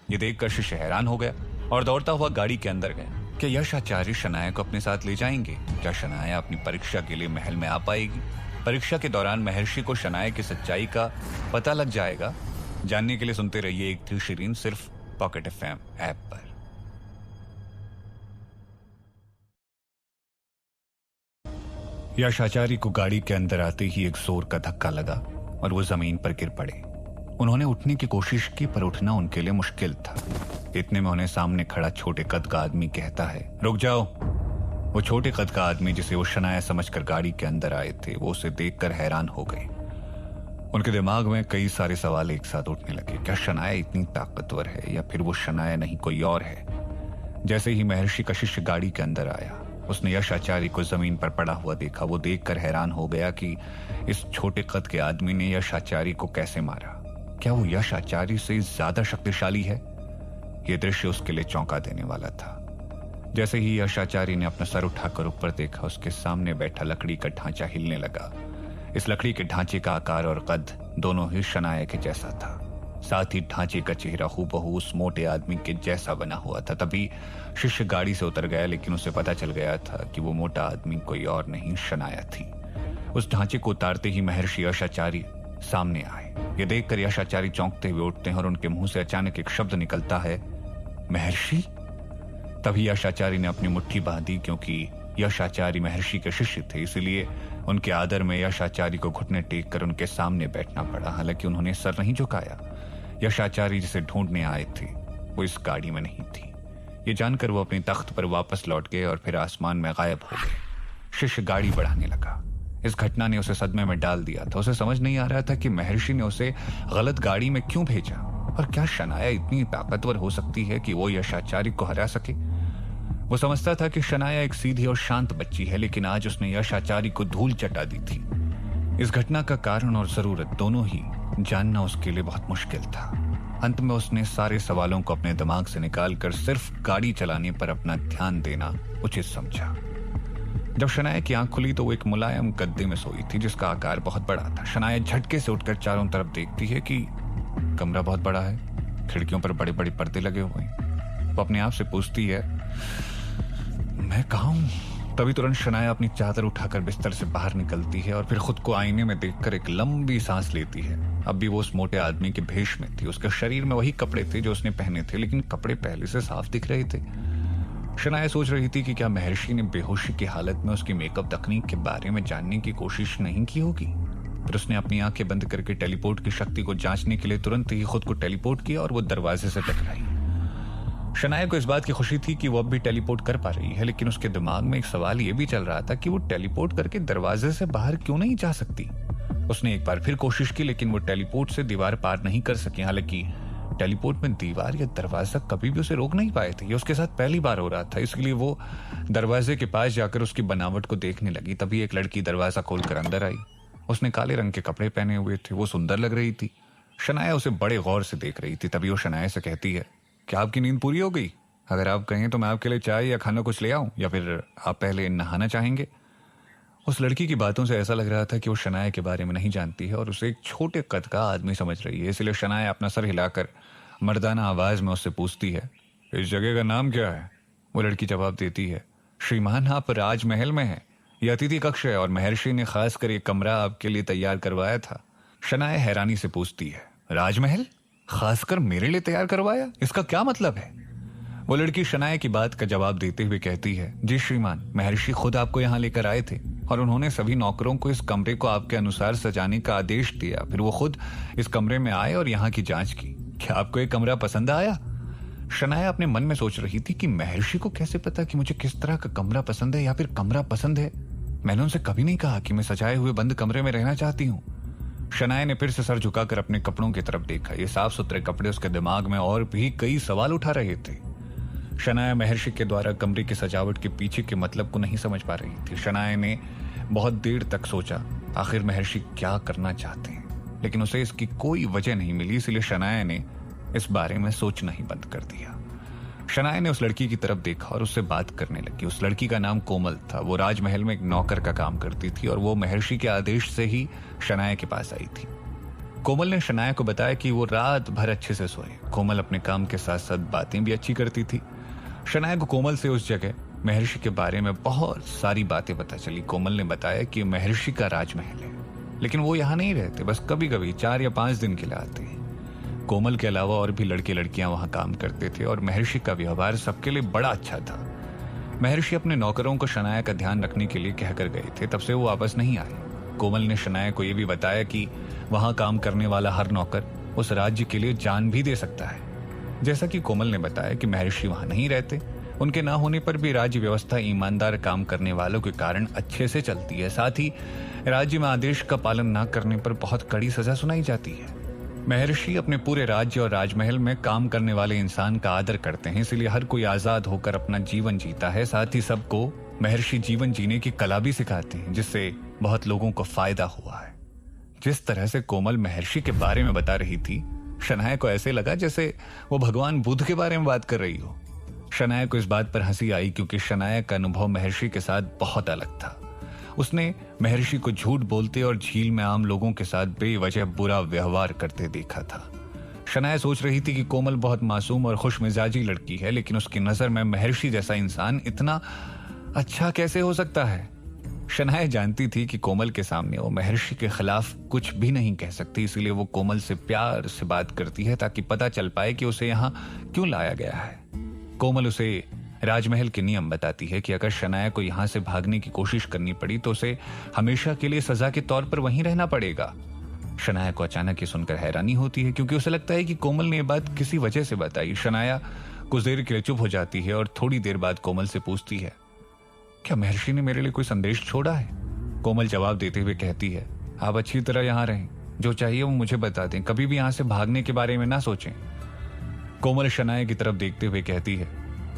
ये देखकर शिष्य हैरान हो गया और दौड़ता हुआ गाड़ी के अंदर गया। क्या यश आचार्य शनाया को अपने साथ ले जाएंगे? क्या शनाया अपनी परीक्षा के लिए महल में आ पाएगी? परीक्षा के दौरान महर्षि को शनाया की सच्चाई का पता लग जाएगा? जानने के लिए सुनते रहिए एक थी शिरीन, सिर्फ पॉकेट एफएम ऐप पर। यश आचार्य को गाड़ी के अंदर आते ही एक जोर का धक्का लगा और वो जमीन पर गिर पड़े। उन्होंने उठने की कोशिश की पर उठना उनके लिए मुश्किल था। इतने में उन्हें सामने खड़ा छोटे कद का आदमी कहता है, रुक जाओ। वो छोटे कद का आदमी, जिसे वो शनाया समझकर गाड़ी के अंदर आए थे, वो उसे देखकर हैरान हो गए। उनके दिमाग में कई सारे सवाल एक साथ उठने लगे। क्या शनाया इतनी ताकतवर है या फिर वो शनाया नहीं कोई और है? जैसे ही महर्षि का शिष्य गाड़ी के अंदर आया, उसने यश आचार्य को जमीन पर पड़ा हुआ देखा। वो देखकर हैरान हो गया कि इस छोटे कद के आदमी ने यश आचार्य को कैसे मारा। क्या वो यश आचार्य से ज्यादा शक्तिशाली है? यह दृश्य उसके लिए चौंका देने वाला था। जैसे ही यश आचार्य ने अपना सर उठाकर ऊपर देखा, उसके सामने बैठा लकड़ी का ढांचा हिलने लगा। इस लकड़ी के ढांचे का आकार और कद दोनों ही शनाया के जैसा था। साथ ही ढांचे का चेहरा हूबहू उस मोटे आदमी के जैसा बना हुआ था। तभी शिष्य गाड़ी से उतर गया, लेकिन उसे पता चल गया था कि वो मोटा आदमी कोई और नहीं, शनाया थी। उस ढांचे को उतारते ही महर्षि यश आचार्य सामने आए। ये देखकर यश आचार्य चौंकते हुए उठते हैं और उनके मुंह से अचानक एक शब्द निकलता है, महर्षि। तभी यश आचार्य ने अपनी मुट्ठी बांधी, क्योंकि यश आचार्य महर्षि के शिष्य थे, इसलिए उनके आदर में यश आचार्य को घुटने टेक कर उनके सामने बैठना पड़ा। हालांकि उन्होंने सर नहीं झुकाया। यश आचार्य जिसे ढूंढने आए थे वो इस गाड़ी में नहीं थी। ये जानकर वो अपने तख्त पर वापस लौट गए और फिर आसमान में गायब हो गए। शिष्य गाड़ी बढ़ाने लगा। इस घटना ने उसे सदमे में डाल दिया था। उसे समझ नहीं आ रहा था कि महर्षि ने उसे गलत गाड़ी में क्यों भेजा, और क्या शनाया इतनी ताकतवर हो सकती है कि वो यश आचार्य को हरा सके। वो समझता था कि शनाया एक सीधी और शांत बच्ची है, लेकिन आज उसने यश आचार्य को धूल चटा दी थी। इस घटना का कारण और जरूरत दोनों ही जानना उसके लिए बहुत मुश्किल था। अंत में उसने सारे सवालों को अपने दिमाग से निकालकर सिर्फ गाड़ी चलाने पर अपना ध्यान देना उचित समझा। जब शनाया की आंख खुली तो वो एक मुलायम गद्दे में सोई थी, जिसका आकार बहुत बड़ा था। शनाया झटके से उठकर चारों तरफ देखती है कि कमरा बहुत बड़ा है, खिड़कियों पर बड़े बड़े पर्दे लगे हुए हैं। वो अपने आप से पूछती है, मैं कहाँ हूं? तभी तुरंत शनाया अपनी चादर उठाकर बिस्तर से बाहर निकलती है और फिर खुद को आईने में देखकर एक लंबी सांस लेती है। अब भी वो उस मोटे आदमी के भेष में थी। उसके शरीर में वही कपड़े थे जो उसने पहने थे, लेकिन कपड़े पहले से साफ दिख रहे थे। शनाया सोच रही थी कि क्या महर्षि ने बेहोशी की हालत में उसकी मेकअप तकनीक के बारे में जानने की कोशिश नहीं की होगी। फिर उसने अपनी आंखें बंद करके टेलीपोर्ट की शक्ति को जांचने के लिए तुरंत ही खुद को टेलीपोर्ट किया और वो दरवाजे से टकराई। शनाया को इस बात की खुशी थी कि वो अब भी टेलीपोर्ट कर पा रही है, लेकिन उसके दिमाग में एक सवाल ये भी चल रहा था कि वो टेलीपोर्ट करके दरवाजे से बाहर क्यों नहीं जा सकती। उसने एक बार फिर कोशिश की, लेकिन वो टेलीपोर्ट से दीवार पार नहीं कर सकी। हालांकि टेलीपोर्ट में दीवार या दरवाजा कभी भी उसे रोक नहीं पाए थे। ये उसके साथ पहली बार हो रहा था, इसलिए वो दरवाजे के पास जाकर उसकी बनावट को देखने लगी। तभी एक लड़की दरवाजा खोलकर अंदर आई। उसने काले रंग के कपड़े पहने हुए थे। वो सुंदर लग रही थी। शनाया उसे बड़े गौर से देख रही थी। तभी वो शनाया से कहती है, क्या आपकी नींद पूरी हो गई? अगर आप कहें तो मैं आपके लिए चाय या खाना कुछ ले आऊं, या फिर आप पहले नहाना चाहेंगे? उस लड़की की बातों से ऐसा लग रहा था कि वो शनाया के बारे में नहीं जानती है और उसे एक छोटे कद का आदमी समझ रही है। इसलिए शनाया अपना सर हिलाकर मर्दाना आवाज में उससे पूछती है, इस जगह का नाम क्या है? वो लड़की जवाब देती है, श्रीमान आप राजमहल में हैं। यह अतिथि कक्ष है और महर्षि ने खास कर एक कमरा आपके लिए तैयार करवाया था। शनाया हैरानी से पूछती है, राजमहल? खासकर मेरे लिए तैयार करवाया? इसका क्या मतलब है? वो लड़की शनाया की बात का जवाब देते हुए कहती है, जी श्रीमान, महर्षि खुद आपको यहाँ लेकर आए थे और उन्होंने सभी नौकरों को इस कमरे को आपके अनुसार सजाने का आदेश दिया। फिर वो खुद इस कमरे में आए और यहाँ की जांच की। क्या आपको ये कमरा पसंद आया? शनाया अपने मन में सोच रही थी कि महर्षि को कैसे पता कि मुझे किस तरह का कमरा पसंद है या फिर कमरा पसंद है। मैंने उनसे कभी नहीं कहा कि मैं सजाए हुए बंद कमरे में रहना चाहती हूँ। शनाया ने फिर से सर झुकाकर अपने कपड़ों की तरफ देखा। ये साफ सुथरे कपड़े उसके दिमाग में और भी कई सवाल उठा रहे थे। शनाया महर्षि के द्वारा कमरे की सजावट के पीछे के मतलब को नहीं समझ पा रही थी। शनाया ने बहुत देर तक सोचा आखिर महर्षि क्या करना चाहते हैं, लेकिन उसे इसकी कोई वजह नहीं मिली। इसलिए शनाया ने इस बारे में सोचना ही बंद कर दिया। शनाया ने उस लड़की की तरफ देखा और उससे बात करने लगी। उस लड़की का नाम कोमल था। वो राजमहल में एक नौकर का काम करती थी और वो महर्षि के आदेश से ही शनाया के पास आई थी। कोमल ने शनाया को बताया कि वो रात भर अच्छे से सोए। कोमल अपने काम के साथ साथ बातें भी अच्छी करती थी। शनाया को कोमल से उस जगह महर्षि के बारे में बहुत सारी बातें पता चली। कोमल ने बताया कि महर्षि का राजमहल है, लेकिन वो यहाँ नहीं रहते, बस कभी कभी 4 या 5 दिन के लिए आते हैं। कोमल के अलावा और भी लड़के लड़कियां वहां काम करते थे और महर्षि का व्यवहार सबके लिए बड़ा अच्छा था। महर्षि अपने नौकरों को शनाया का ध्यान रखने के लिए कहकर गए थे, तब से वो वापस नहीं आए। कोमल ने शनाया को यह भी बताया कि वहां काम करने वाला हर नौकर उस राज्य के लिए जान भी दे सकता है। जैसा कि कोमल ने बताया कि महर्षि वहां नहीं रहते, उनके ना होने पर भी राज्य व्यवस्था ईमानदार काम करने वालों के कारण अच्छे से चलती है। साथ ही राज्य में आदेश का पालन न करने पर बहुत कड़ी सजा सुनाई जाती है। महर्षि अपने पूरे राज्य और राजमहल में काम करने वाले इंसान का आदर करते हैं, इसलिए हर कोई आजाद होकर अपना जीवन जीता है। साथ ही सबको महर्षि जीवन जीने की कला भी सिखाते हैं, जिससे बहुत लोगों को फायदा हुआ है। जिस तरह से कोमल महर्षि के बारे में बता रही थी, शनाया को ऐसे लगा जैसे वो भगवान बुद्ध के बारे में बात कर रही हो। शनाया को इस बात पर हंसी आई क्योंकि शनाया का अनुभव महर्षि के साथ बहुत अलग था। उसने महर्षि को झूठ बोलते और झील में आम लोगों के साथ बेवजह बुरा व्यवहार करते देखा था। शनाया सोच रही थी कि कोमल बहुत मासूम और खुशमिजाजी लड़की है, लेकिन उसकी नजर में महर्षि जैसा इंसान इतना अच्छा कैसे हो सकता है। शनाया जानती थी कि कोमल के सामने वो महर्षि के खिलाफ कुछ भी नहीं कह सकती, इसलिए वो कोमल से प्यार से बात करती है ताकि पता चल पाए कि उसे यहाँ क्यों लाया गया है। कोमल उसे राजमहल के नियम बताती है कि अगर शनाया को यहां से भागने की कोशिश करनी पड़ी तो उसे हमेशा के लिए सजा के तौर पर वहीं रहना पड़ेगा। शनाया को अचानक ये सुनकर हैरानी होती है क्योंकि उसे लगता है कि कोमल ने यह बात किसी वजह से बताई। शनाया कुछ देर के लिए चुप हो जाती है और थोड़ी देर बाद कोमल से पूछती है, क्या महर्षि ने मेरे लिए कोई संदेश छोड़ा है? कोमल जवाब देते हुए कहती है, आप अच्छी तरह यहाँ रहें, जो चाहिए वो मुझे बता दें, कभी भी यहाँ से भागने के बारे में ना सोचें। कोमल शनाया की तरफ देखते हुए कहती है,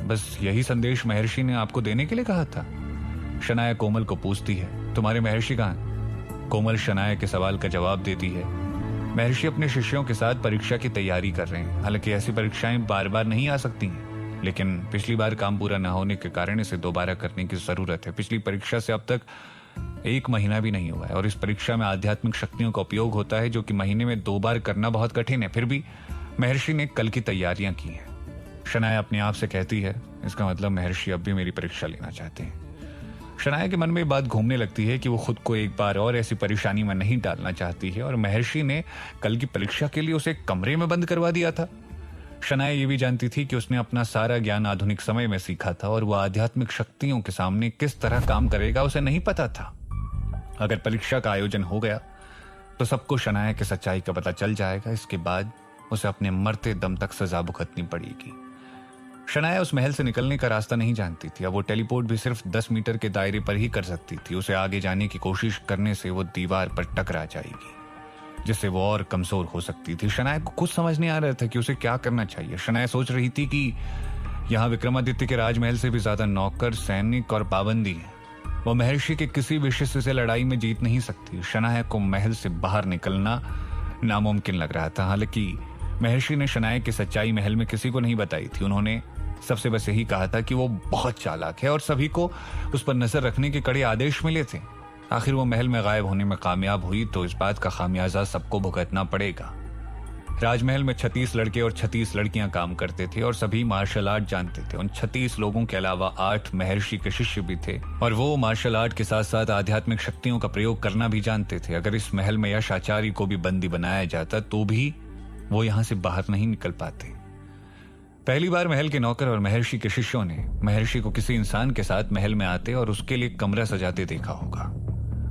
बस यही संदेश महर्षि ने आपको देने के लिए कहा था? शनाया कोमल को पूछती है, तुम्हारे महर्षि कहाँ हैं? कोमल शनाया के सवाल का जवाब देती है, महर्षि अपने शिष्यों के साथ परीक्षा की तैयारी कर रहे हैं। हालांकि ऐसी परीक्षाएं बार बार नहीं आ सकती हैं, लेकिन पिछली बार काम पूरा न होने के कारण इसे दोबारा करने की जरूरत है। पिछली परीक्षा से अब तक 1 महीना भी नहीं हुआ है और इस परीक्षा में आध्यात्मिक शक्तियों का उपयोग होता है, जो कि महीने में 2 बार करना बहुत कठिन है। फिर भी महर्षि ने कल की तैयारियां की हैं। शनाया अपने आप से कहती है, इसका मतलब महर्षि अब भी मेरी परीक्षा लेना चाहते हैं। शनाया के मन में बात घूमने लगती है कि वो खुद को एक बार और ऐसी परेशानी में नहीं डालना चाहती है और महर्षि ने कल की परीक्षा के लिए उसे एक कमरे में बंद करवा दिया था। शनाया ये भी जानती थी कि उसने अपना सारा ज्ञान आधुनिक समय में सीखा था और वह आध्यात्मिक शक्तियों के सामने किस तरह काम करेगा उसे नहीं पता था। अगर परीक्षा का आयोजन हो गया तो सबको शनाया की सच्चाई का पता चल जाएगा। इसके बाद उसे अपने मरते दम तक सजा भुगतनी पड़ेगी। शनाया उस महल से निकलने का रास्ता नहीं जानती थी। अब वो टेलीपोर्ट भी सिर्फ 10 मीटर के दायरे पर ही कर सकती थी। उसे आगे जाने की कोशिश करने से वो दीवार पर टकरा जाएगी, जिससे वो और कमजोर हो सकती थी। शनाया को कुछ समझ नहीं आ रहा था कि उसे क्या करना चाहिए। शनाया सोच रही थी कि यहाँ विक्रमादित्य के राजमहल से भी ज्यादा नौकर, सैनिक और पाबंदी है। वो महर्षि के किसी भी शिष्य से लड़ाई में जीत नहीं सकती। शनाया को महल से बाहर निकलना नामुमकिन लग रहा था। हालांकि महर्षि ने शनाया की सच्चाई महल में किसी को नहीं बताई थी। उन्होंने सबसे बस यही कहा था कि वो बहुत चालाक है और सभी को उस पर नजर रखने के कड़े आदेश मिले थे। आखिर वो महल में गायब होने में कामयाब हुई तो इस बात का खामियाजा सबको भुगतना पड़ेगा। राजमहल में 36 लड़के और 36 लड़कियां काम करते थे और सभी मार्शल आर्ट जानते थे। उन 36 लोगों के अलावा 8 महर्षि के शिष्य भी थे और वो मार्शल आर्ट के साथ साथ आध्यात्मिक शक्तियों का प्रयोग करना भी जानते थे। अगर इस महल में यश आचार्य को भी बंदी बनाया जाता तो भी वो यहां से बाहर नहीं निकल पाते। पहली बार महल के नौकर और महर्षि के शिष्यों ने महर्षि को किसी इंसान के साथ महल में आते और उसके लिए कमरा सजाते देखा होगा।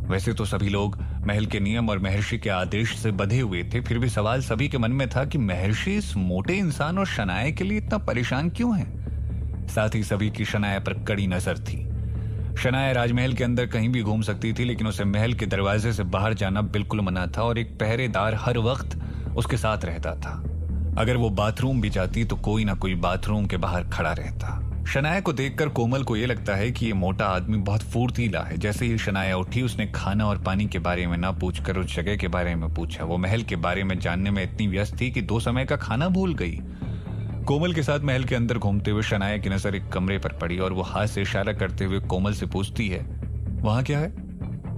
वैसे तो सभी लोग महल के नियम और महर्षि के आदेश से बंधे हुए थे, फिर भी सवाल सभी के मन में था कि महर्षि इस मोटे इंसान और शनाया के लिए इतना परेशान क्यों है। साथ ही सभी की शनाया पर कड़ी नजर थी। शनाया राजमहल के अंदर कहीं भी घूम सकती थी, लेकिन उसे महल के दरवाजे से बाहर जाना बिल्कुल मना था और एक पहरेदार हर वक्त उसके साथ रहता था। अगर वो बाथरूम भी जाती तो कोई ना कोई बाथरूम के बाहर खड़ा रहता। शनाया को देखकर कोमल को यह लगता है कि ये मोटा आदमी बहुत फुर्तीला है। जैसे ही शनाया उठी उसने खाना और पानी के बारे में ना पूछकर उस जगह के बारे में पूछा। वो महल के बारे में जानने में इतनी व्यस्त थी कि 2 समय का खाना भूल गई। कोमल के साथ महल के अंदर घूमते हुए शनाया की नजर एक कमरे पर पड़ी और वो हाथ से इशारा करते हुए कोमल से पूछती है, वहां क्या है?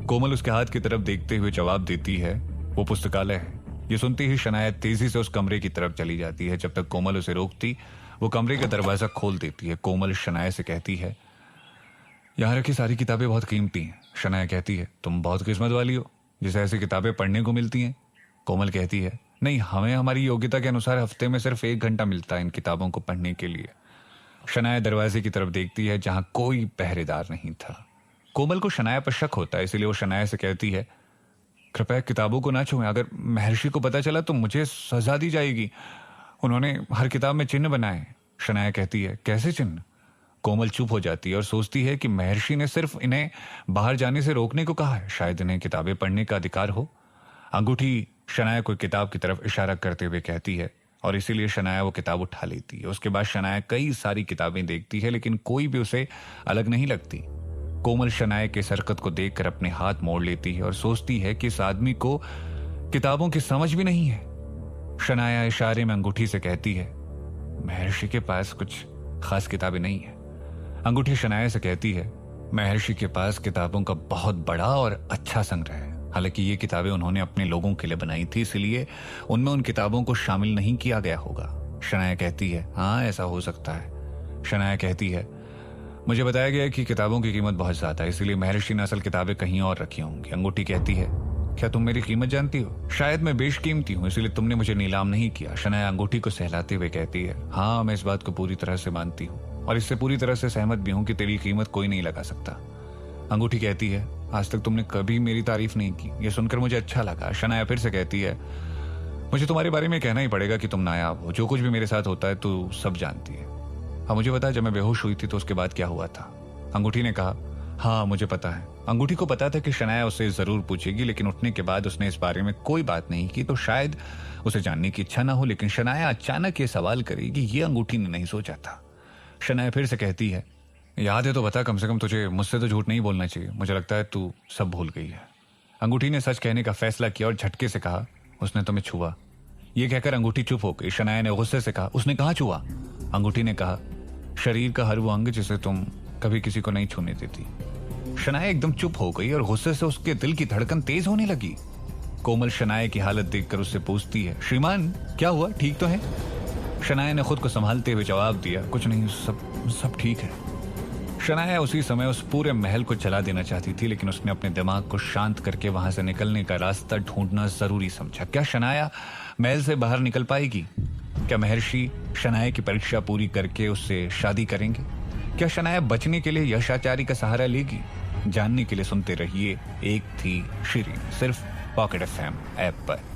कोमल उसके हाथ की तरफ देखते हुए जवाब देती है, वो पुस्तकालय है। ये सुनते ही शनाया तेजी से उस कमरे की तरफ चली जाती है। जब तक कोमल उसे रोकती, वो कमरे का दरवाजा खोल देती है। कोमल शनाया से कहती है, यहाँ रखी सारी किताबें बहुत कीमती हैं। शनाया कहती है, तुम बहुत किस्मत वाली हो जिसे ऐसी किताबें पढ़ने को मिलती हैं। कोमल कहती है, नहीं, हमें हमारी योग्यता के अनुसार हफ्ते में सिर्फ 1 घंटा मिलता है इन किताबों को पढ़ने के लिए। शनाया दरवाजे की तरफ देखती है जहां कोई पहरेदार नहीं था। कोमल को शनाया पर शक होता है, इसलिए वो शनाया से कहती है, कृपया किताबों को ना छुएं। अगर महर्षि को पता चला तो मुझे सजा दी जाएगी। उन्होंने हर किताब में चिन्ह बनाए। शनाया कहती है, कैसे चिन्ह? कोमल चुप हो जाती है और सोचती है कि महर्षि ने सिर्फ इन्हें बाहर जाने से रोकने को कहा है, शायद इन्हें किताबें पढ़ने का अधिकार हो। अंगूठी शनाया को किताब की तरफ इशारा करते हुए कहती है और इसीलिए शनाया वो किताब उठा लेती है। उसके बाद शनाया कई सारी किताबें देखती है लेकिन कोई भी उसे अलग नहीं लगती। कोमल शनाया के इस हरकत को देखकर अपने हाथ मोड़ लेती है और सोचती है कि इस आदमी को किताबों की समझ भी नहीं है। शनाया इशारे में अंगूठी से कहती है, महर्षि के पास कुछ खास किताबें नहीं है। अंगूठी शनाया से कहती है, महर्षि के पास किताबों का बहुत बड़ा और अच्छा संग्रह है। हालांकि ये किताबें उन्होंने अपने लोगों के लिए बनाई थी, इसलिए उनमें उन किताबों को शामिल नहीं किया गया होगा। शनाया कहती है, हाँ, ऐसा हो सकता है। शनाया कहती है, मुझे बताया गया कि किताबों की कीमत बहुत ज्यादा है, इसलिए महर्षि ने असल किताबें कहीं और रखी होंगी। अंगूठी कहती है, क्या तुम मेरी कीमत जानती हो? शायद मैं बेशकीमती हूँ, इसलिए तुमने मुझे नीलाम नहीं किया। शनाया अंगूठी को सहलाते हुए कहती है, हाँ, मैं इस बात को पूरी तरह से मानती हूँ और इससे पूरी तरह से सहमत भी हूं कि तेरी कीमत कोई नहीं लगा सकता। अंगूठी कहती है, आज तक तुमने कभी मेरी तारीफ नहीं की, यह सुनकर मुझे अच्छा लगा। शनाया फिर से कहती है, मुझे तुम्हारे बारे में कहना ही पड़ेगा कि तुम नायाब हो। जो कुछ भी मेरे साथ होता है तू सब जानती है। अब मुझे पता है, जब मैं बेहोश हुई थी तो उसके बाद क्या हुआ था? अंगूठी ने कहा, हाँ, मुझे पता है। अंगूठी को पता था कि शनाया उससे जरूर पूछेगी, लेकिन उठने के बाद उसने इस बारे में कोई बात नहीं की, तो शायद उसे जानने की इच्छा ना हो। लेकिन शनाया अचानक ये सवाल करेगी, ये अंगूठी ने नहीं सोचा था। शनाया फिर से कहती है, याद है तो बता, कम से कम तुझे मुझसे तो झूठ नहीं बोलना चाहिए। मुझे लगता है तू सब भूल गई है। अंगूठी ने सच कहने का फैसला किया और झटके से कहा, उसने तुम्हें छुआ। यह कहकर अंगूठी चुप हो गई। शनाया ने गुस्से से कहा, उसने कहाँ छुआ? अंगूठी ने कहा, शरीर का हर वो अंग जिसे तुम कभी किसी को नहीं छूने देती। शनाया एकदम चुप हो गई और गुस्से से उसके दिल की धड़कन तेज होने लगी। कोमल शनाया की हालत देखकर उससे पूछती है, श्रीमान, क्या हुआ, ठीक तो है? शनाया ने खुद को संभालते हुए जवाब दिया, कुछ नहीं, सब ठीक है। शनाया उसी समय उस पूरे महल को जला देना चाहती थी, लेकिन उसने अपने दिमाग को शांत करके वहां से निकलने का रास्ता ढूंढना जरूरी समझा। क्या शनाया महल से बाहर निकल पाएगी? क्या महर्षि शनाया की परीक्षा पूरी करके उससे शादी करेंगे? क्या शनाया बचने के लिए यशाचारी का सहारा लेगी? जानने के लिए सुनते रहिए एक थी शिरीन, सिर्फ पॉकेट एफएम ऐप पर।